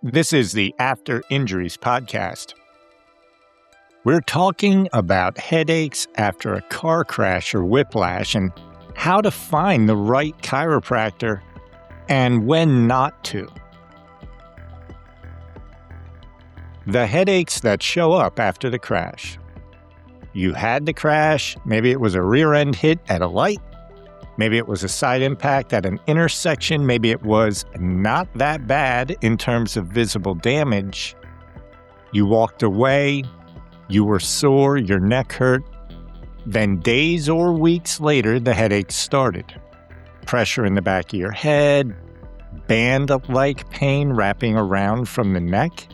This is the After Injuries podcast. We're talking about headaches after a car crash or whiplash and how to find the right chiropractor and when not to. The headaches that show up after the crash. You had the crash, maybe it was a rear end hit at a light, maybe it was a side impact at an intersection, maybe it was not that bad in terms of visible damage. You walked away, you were sore, your neck hurt. Then days or weeks later, the headaches started. Pressure in the back of your head, band-like pain wrapping around from the neck,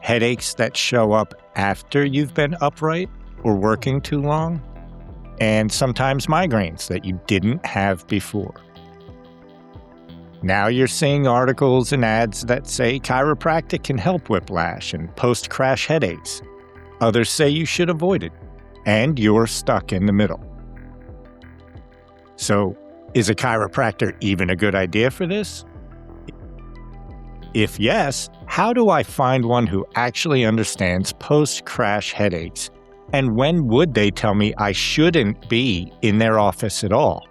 headaches that show up after you've been upright or working too long, and sometimes migraines that you didn't have before. Now you're seeing articles and ads that say chiropractic can help whiplash and post-crash headaches. Others say you should avoid it, and you're stuck in the middle. So, is a chiropractor even a good idea for this? If yes, how do I find one who actually understands post-crash headaches? And when would they tell me I shouldn't be in their office at all?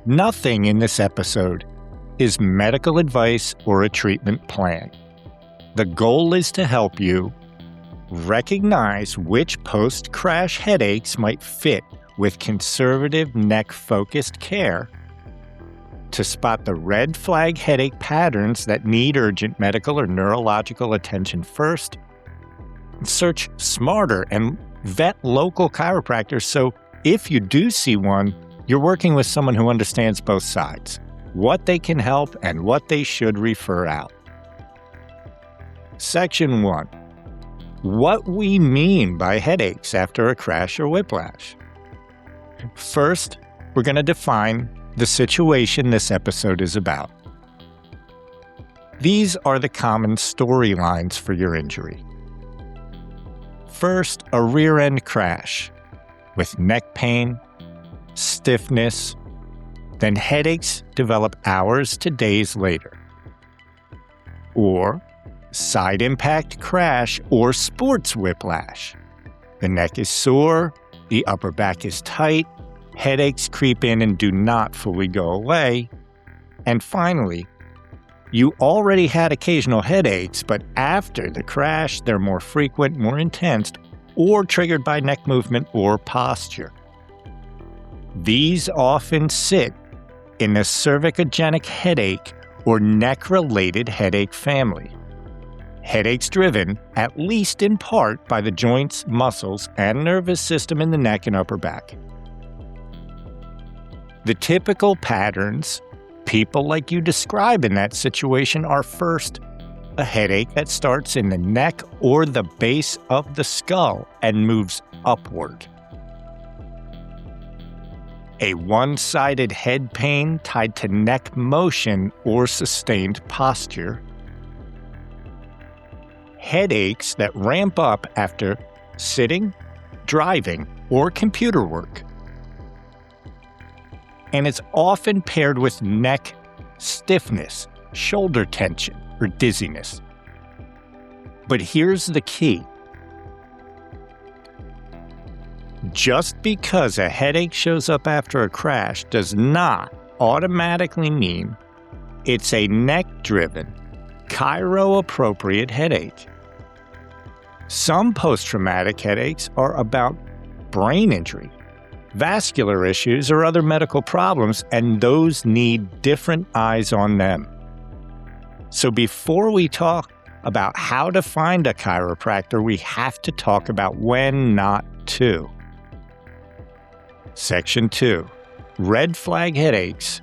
Nothing in this episode is medical advice or a treatment plan. The goal is to help you recognize which post-crash headaches might fit with conservative neck-focused care, to spot the red flag headache patterns that need urgent medical or neurological attention first, search smarter and vet local chiropractors so if you do see one, you're working with someone who understands both sides, what they can help and what they should refer out. Section 1. What we mean by headaches after a crash or whiplash. First, we're going to define the situation this episode is about. These are the common storylines for your injury. First, a rear-end crash with neck pain, stiffness, then headaches develop hours to days later. Or side impact crash or sports whiplash. The neck is sore, the upper back is tight, headaches creep in and do not fully go away. And finally, you already had occasional headaches, but after the crash, they're more frequent, more intense, or triggered by neck movement or posture. These often sit in the cervicogenic headache or neck-related headache family. Headaches driven, at least in part, by the joints, muscles, and nervous system in the neck and upper back. The typical patterns people like you describe in that situation are first, a headache that starts in the neck or the base of the skull and moves upward. A one-sided head pain tied to neck motion or sustained posture. Headaches that ramp up after sitting, driving, or computer work. And it's often paired with neck stiffness, shoulder tension, or dizziness. But here's the key. Just because a headache shows up after a crash does not automatically mean it's a neck-driven, chiro-appropriate headache. Some post-traumatic headaches are about brain injury, vascular issues, or other medical problems, and those need different eyes on them. So before we talk about how to find a chiropractor, we have to talk about when not to. Section 2. Red flag headaches,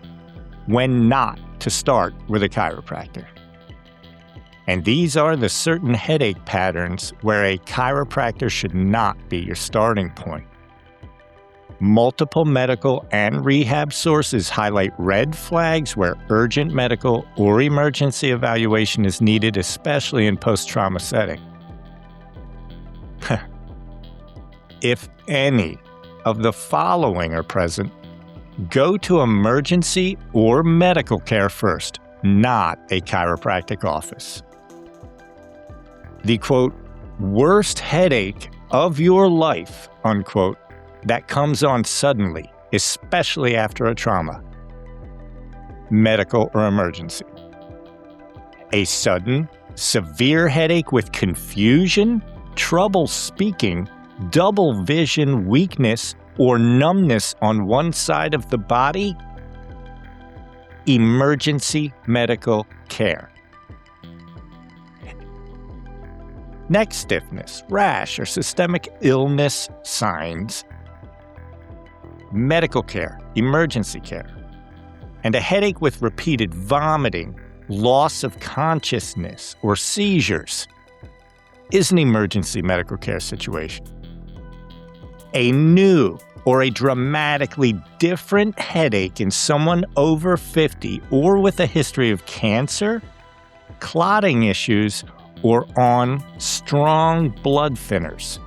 when not to start with a chiropractor. And these are the certain headache patterns where a chiropractor should not be your starting point. Multiple medical and rehab sources highlight red flags where urgent medical or emergency evaluation is needed, especially in post-trauma setting. If any of the following are present, go to emergency or medical care first. not a chiropractic office. The, quote, worst headache of your life, unquote, that comes on suddenly, especially after a trauma, medical or emergency. A sudden, severe headache with confusion, trouble speaking, double vision, weakness, or numbness on one side of the body, emergency medical care. Neck stiffness, rash, or systemic illness signs, medical care, emergency care. And a headache with repeated vomiting, loss of consciousness, or seizures is an emergency medical care situation. A new or a dramatically different headache in someone over 50 or with a history of cancer, clotting issues, or on strong blood thinners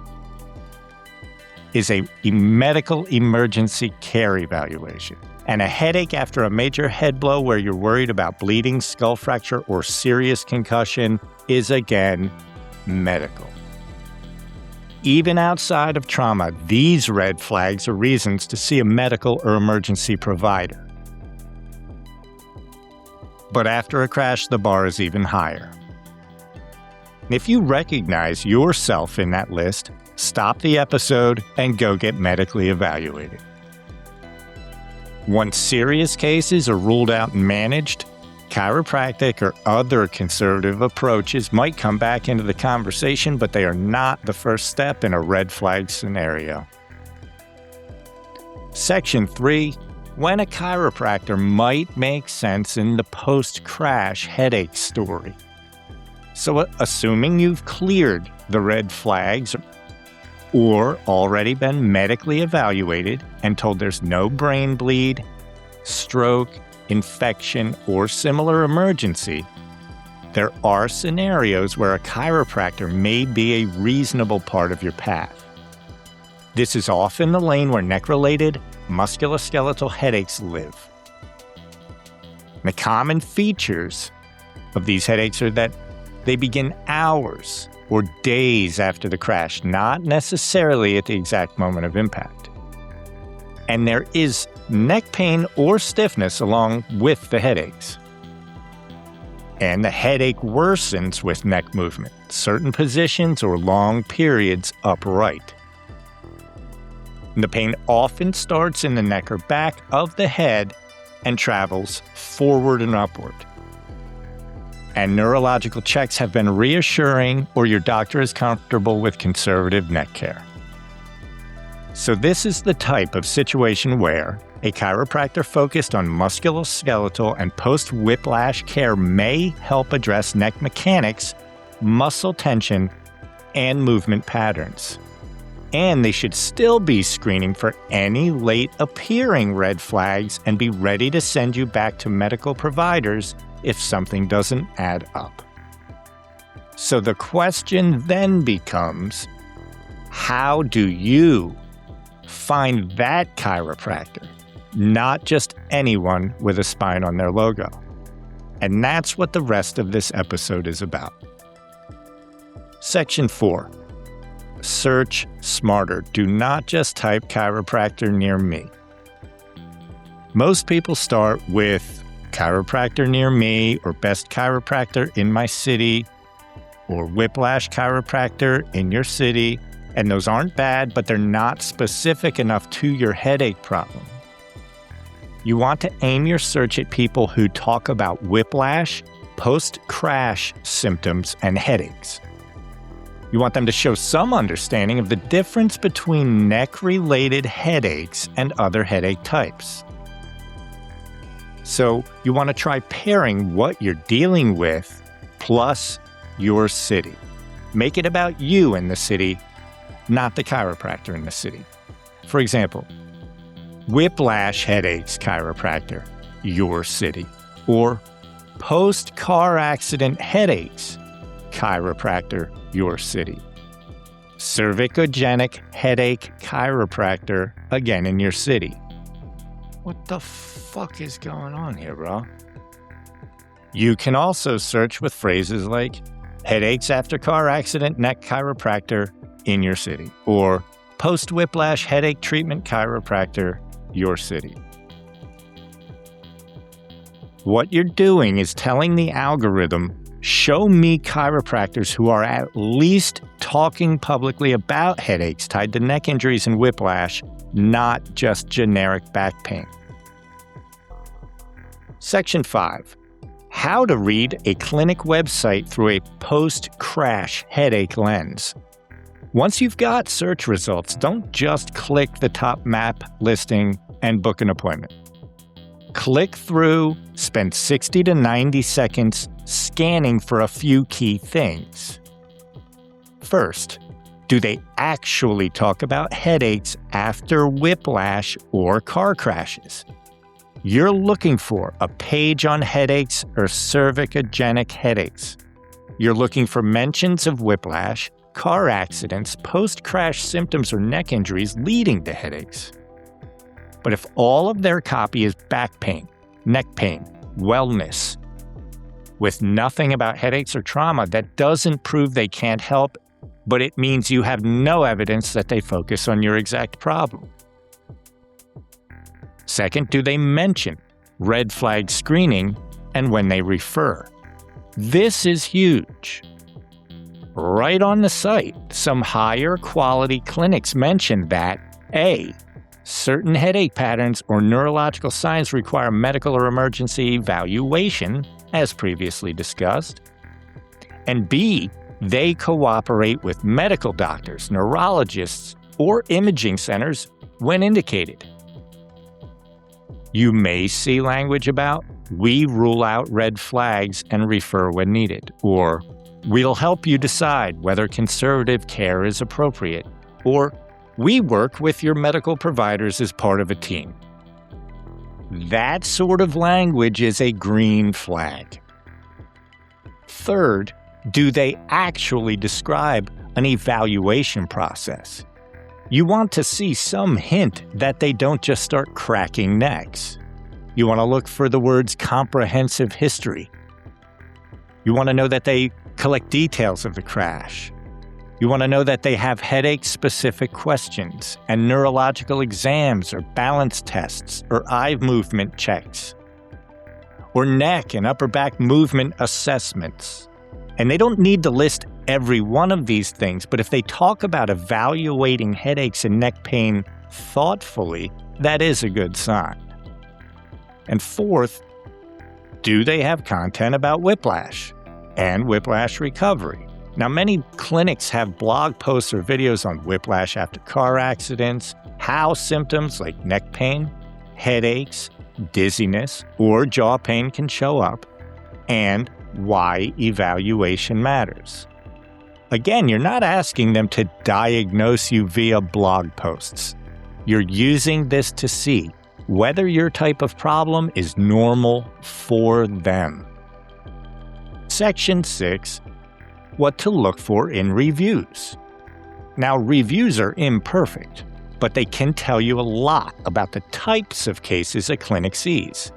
is a medical emergency care evaluation. And a headache after a major head blow where you're worried about bleeding, skull fracture, or serious concussion is again medical. Even outside of trauma, these red flags are reasons to see a medical or emergency provider. But after a crash, the bar is even higher. If you recognize yourself in that list, stop the episode and go get medically evaluated. Once serious cases are ruled out and managed, chiropractic or other conservative approaches might come back into the conversation, but they are not the first step in a red flag scenario. Section 3. When a chiropractor might make sense in the post-crash headache story. So, assuming you've cleared the red flags or already been medically evaluated and told there's no brain bleed, stroke, infection, or similar emergency, there are scenarios where a chiropractor may be a reasonable part of your path. This is often the lane where neck-related musculoskeletal headaches live. The common features of these headaches are that they begin hours or days after the crash, not necessarily at the exact moment of impact. And there is neck pain or stiffness along with the headaches. And the headache worsens with neck movement, certain positions or long periods upright. And the pain often starts in the neck or back of the head and travels forward and upward. And neurological checks have been reassuring, or your doctor is comfortable with conservative neck care. So this is the type of situation where a chiropractor focused on musculoskeletal and post-whiplash care may help address neck mechanics, muscle tension, and movement patterns. And they should still be screening for any late-appearing red flags and be ready to send you back to medical providers if something doesn't add up. So the question then becomes, how do you find that chiropractor, not just anyone with a spine on their logo? And that's what the rest of this episode is about. Section 4. Search smarter. Do not just type chiropractor near me. Most people start with chiropractor near me, or best chiropractor in my city, or Whiplash chiropractor in your city. And those aren't bad, but they're not specific enough to your headache problem. You want to aim your search at people who talk about whiplash, post-crash symptoms, and headaches. You want them to show some understanding of the difference between neck-related headaches and other headache types. So you want to try pairing what you're dealing with plus your city. Make it about you in the city, not the chiropractor in the city. For example, whiplash headaches chiropractor, your city. Or post-car accident headaches chiropractor, your city. Cervicogenic headache chiropractor, again in your city. What the fuck is going on here, bro? You can also search with phrases like headaches after car accident neck chiropractor in your city, or post-whiplash headache treatment chiropractor, your city. What you're doing is telling the algorithm, show me chiropractors who are at least talking publicly about headaches tied to neck injuries and whiplash, not just generic back pain. Section 5. How to read a clinic website through a post-crash headache lens. Once you've got search results, don't just click the top map listing and book an appointment. Click through, spend 60 to 90 seconds scanning for a few key things. First, do they actually talk about headaches after whiplash or car crashes? You're looking for a page on headaches or cervicogenic headaches. You're looking for mentions of whiplash, car accidents, post-crash symptoms, or neck injuries leading to headaches. But if all of their copy is back pain, neck pain, wellness, with nothing about headaches or trauma, that doesn't prove they can't help, but it means you have no evidence that they focus on your exact problem. Second, do they mention red flag screening and when they refer? This is huge. Right on the site, some higher quality clinics mention that A, certain headache patterns or neurological signs require medical or emergency evaluation, as previously discussed, and B, they cooperate with medical doctors, neurologists, or imaging centers when indicated. You may see language about, we rule out red flags and refer when needed, or we'll help you decide whether conservative care is appropriate, or we work with your medical providers as part of a team. That sort of language is a green flag. Third, do they actually describe an evaluation process? You want to see some hint that they don't just start cracking necks. You want to look for the words comprehensive history. You want to know that they collect details of the crash. You want to know that they have headache-specific questions and neurological exams or balance tests or eye movement checks or neck and upper back movement assessments. And they don't need to list every one of these things, but if they talk about evaluating headaches and neck pain thoughtfully, that is a good sign. And fourth, do they have content about whiplash and whiplash recovery? Now, many clinics have blog posts or videos on whiplash after car accidents, how symptoms like neck pain, headaches, dizziness, or jaw pain can show up, and why evaluation matters. Again, you're not asking them to diagnose you via blog posts. You're using this to see whether your type of problem is normal for them. Section 6. What to look for in reviews. Now, reviews are imperfect, but they can tell you a lot about the types of cases a clinic sees.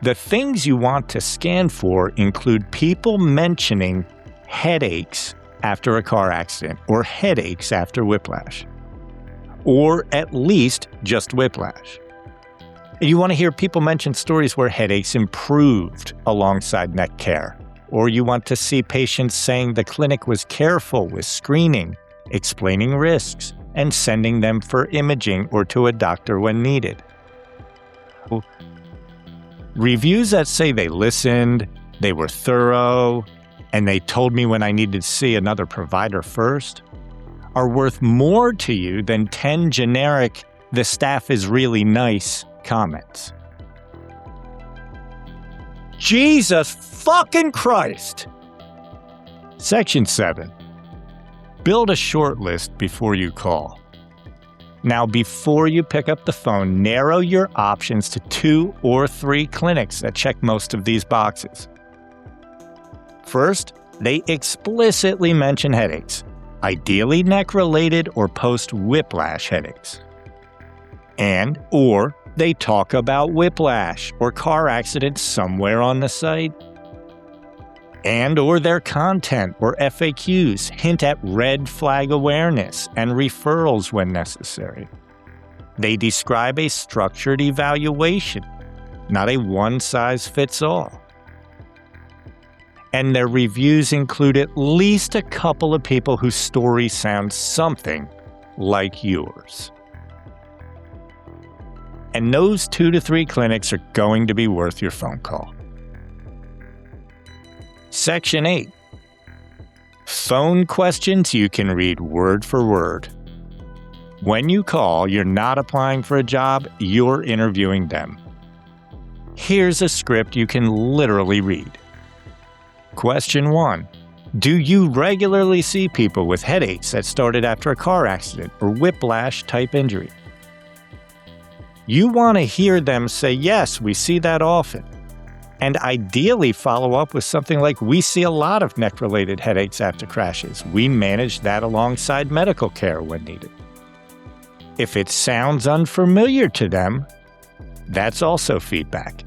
The things you want to scan for include people mentioning headaches after a car accident or headaches after whiplash, or at least just whiplash. You want to hear people mention stories where headaches improved alongside neck care, or you want to see patients saying the clinic was careful with screening, explaining risks, and sending them for imaging or to a doctor when needed. Reviews that say they listened, they were thorough, and they told me when I needed to see another provider first are worth more to you than 10 generic, the staff is really nice comments. Jesus fucking Christ! Section 7. Build a short list before you call. Now, before you pick up the phone, narrow your options to 2 or 3 clinics that check most of these boxes. First, they explicitly mention headaches, ideally neck-related or post-whiplash headaches. Or they talk about whiplash or car accidents somewhere on the site, and/or their content or FAQs hint at red flag awareness and referrals when necessary. They describe a structured evaluation, not a one-size-fits-all. And their reviews include at least a couple of people whose story sounds something like yours. And those 2 to 3 clinics are going to be worth your phone call. Section 8. Phone questions you can read word for word. When you call, you're not applying for a job, you're interviewing them. Here's a script you can literally read. Question 1. Do you regularly see people with headaches that started after a car accident or whiplash type injury? You want to hear them say, yes, we see that often. And ideally follow up with something like, we see a lot of neck-related headaches after crashes. We manage that alongside medical care when needed. If it sounds unfamiliar to them, that's also feedback.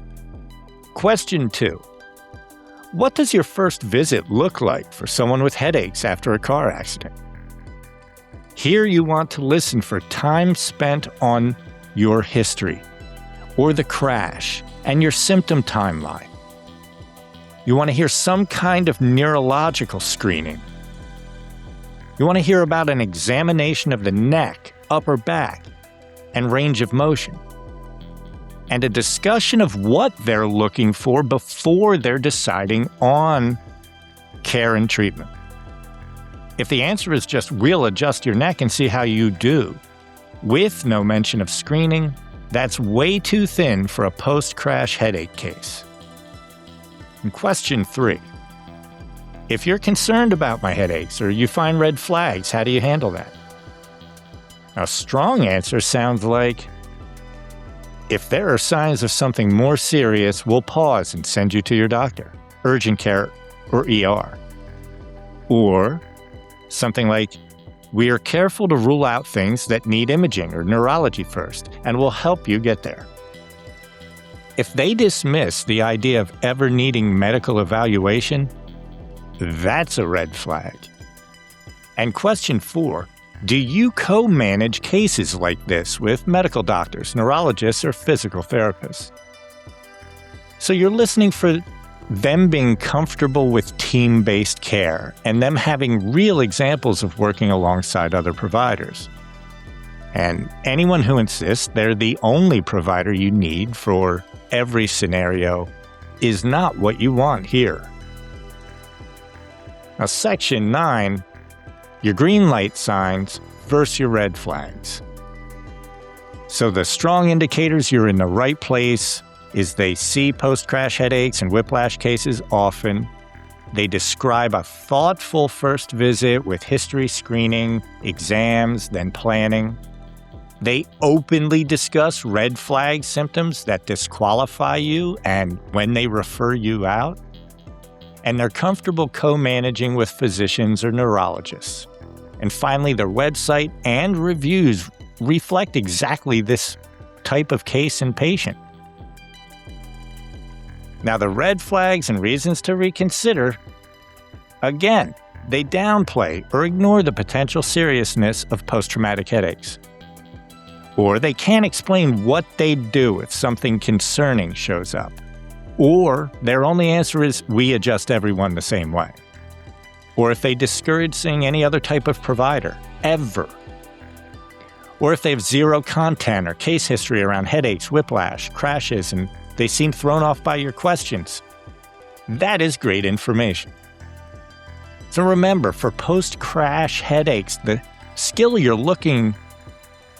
Question 2. What does your first visit look like for someone with headaches after a car accident? Here you want to listen for time spent on your history or the crash and your symptom timeline. You want to hear some kind of neurological screening. You want to hear about an examination of the neck, upper back, and range of motion, and a discussion of what they're looking for before they're deciding on care and treatment. If the answer is just, we'll adjust your neck and see how you do, with no mention of screening, that's way too thin for a post-crash headache case. And question 3. If you're concerned about my headaches or you find red flags, how do you handle that? A strong answer sounds like, if there are signs of something more serious, we'll pause and send you to your doctor, urgent care, or ER. Or something like, we are careful to rule out things that need imaging or neurology first, and we'll help you get there. If they dismiss the idea of ever needing medical evaluation, that's a red flag. And question 4, do you co-manage cases like this with medical doctors, neurologists, or physical therapists? So you're listening for them being comfortable with team-based care and them having real examples of working alongside other providers. And anyone who insists they're the only provider you need for every scenario is not what you want here. Now, Section 9, your green light signs versus your red flags. So the strong indicators you're in the right place is they see post-crash headaches and whiplash cases often. They describe a thoughtful first visit with history screening, exams, then planning. They openly discuss red flag symptoms that disqualify you and when they refer you out. And they're comfortable co-managing with physicians or neurologists. And finally, their website and reviews reflect exactly this type of case and patient. Now, the red flags and reasons to reconsider, again, they downplay or ignore the potential seriousness of post-traumatic headaches. Or they can't explain what they'd do if something concerning shows up. Or their only answer is, we adjust everyone the same way. Or if they discourage seeing any other type of provider, ever. Or if they have zero content or case history around headaches, whiplash, crashes, and they seem thrown off by your questions. That is great information. So remember, for post-crash headaches, the skill you're looking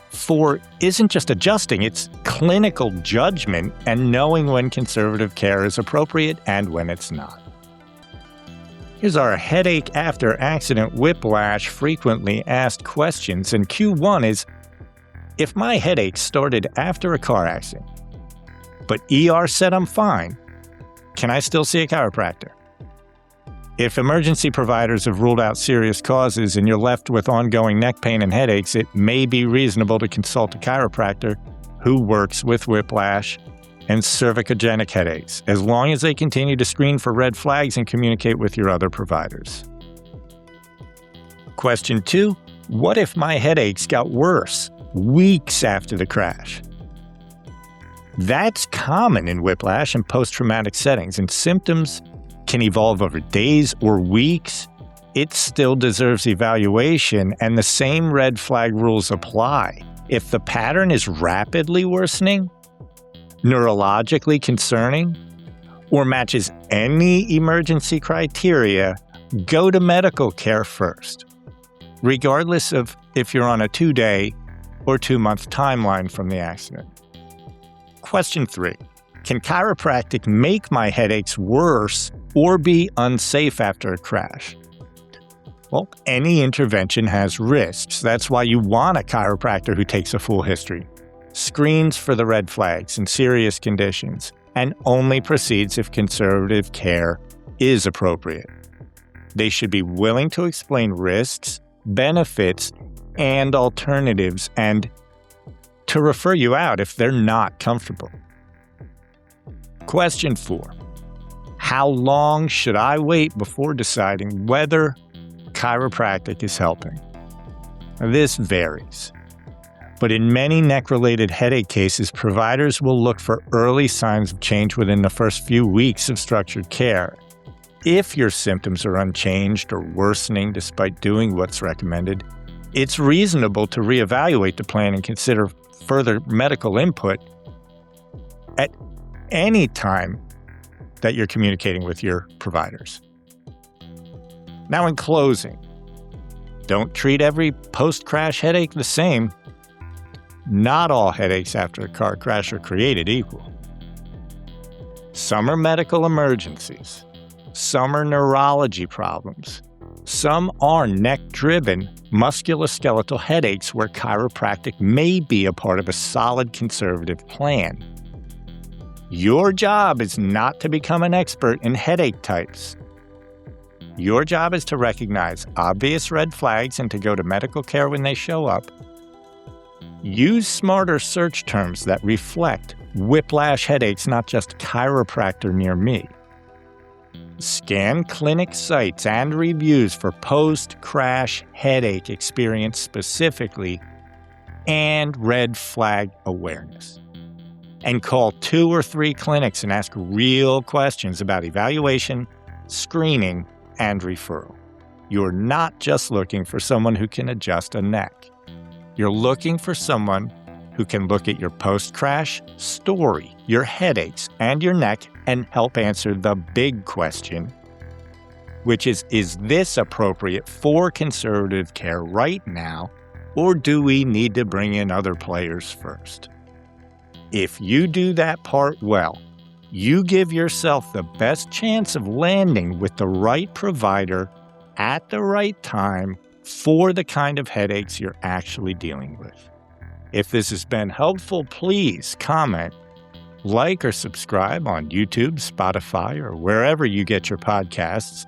for isn't just adjusting, it's clinical judgment and knowing when conservative care is appropriate and when it's not. Here's our headache after accident whiplash frequently asked questions, and Q1 is, if my headache started after a car accident, but ER said I'm fine, can I still see a chiropractor? If emergency providers have ruled out serious causes and you're left with ongoing neck pain and headaches, it may be reasonable to consult a chiropractor who works with whiplash and cervicogenic headaches, as long as they continue to screen for red flags and communicate with your other providers. Question 2, what if my headaches got worse weeks after the crash? That's common in whiplash and post-traumatic settings, and symptoms can evolve over days or weeks. It still deserves evaluation, and the same red flag rules apply. If the pattern is rapidly worsening, neurologically concerning, or matches any emergency criteria, go to medical care first, regardless of if you're on a 2-day or 2-month timeline from the accident. Question 3, can chiropractic make my headaches worse or be unsafe after a crash? Well, any intervention has risks. That's why you want a chiropractor who takes a full history, screens for the red flags and serious conditions, and only proceeds if conservative care is appropriate. They should be willing to explain risks, benefits, and alternatives, and to refer you out if they're not comfortable. Question 4. How long should I wait before deciding whether chiropractic is helping? Now, this varies, but in many neck-related headache cases, providers will look for early signs of change within the first few weeks of structured care. If your symptoms are unchanged or worsening despite doing what's recommended, it's reasonable to reevaluate the plan and consider further medical input at any time that you're communicating with your providers. Now, in closing, don't treat every post-crash headache the same. Not all headaches after a car crash are created equal. Some are medical emergencies. Some are neurology problems. Some are neck-driven musculoskeletal headaches where chiropractic may be a part of a solid conservative plan. Your job is not to become an expert in headache types. Your job is to recognize obvious red flags and to go to medical care when they show up. Use smarter search terms that reflect whiplash headaches, not just chiropractor near me. Scan clinic sites and reviews for post-crash headache experience specifically and red flag awareness. And call 2 or 3 clinics and ask real questions about evaluation, screening, and referral. You're not just looking for someone who can adjust a neck. You're looking for someone who can look at your post-crash story, your headaches, and your neck and help answer the big question, which is this appropriate for conservative care right now, or do we need to bring in other players first? If you do that part well, you give yourself the best chance of landing with the right provider at the right time for the kind of headaches you're actually dealing with. If this has been helpful, please comment, like, or subscribe on YouTube, Spotify, or wherever you get your podcasts.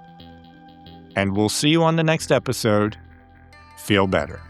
And we'll see you on the next episode. Feel better.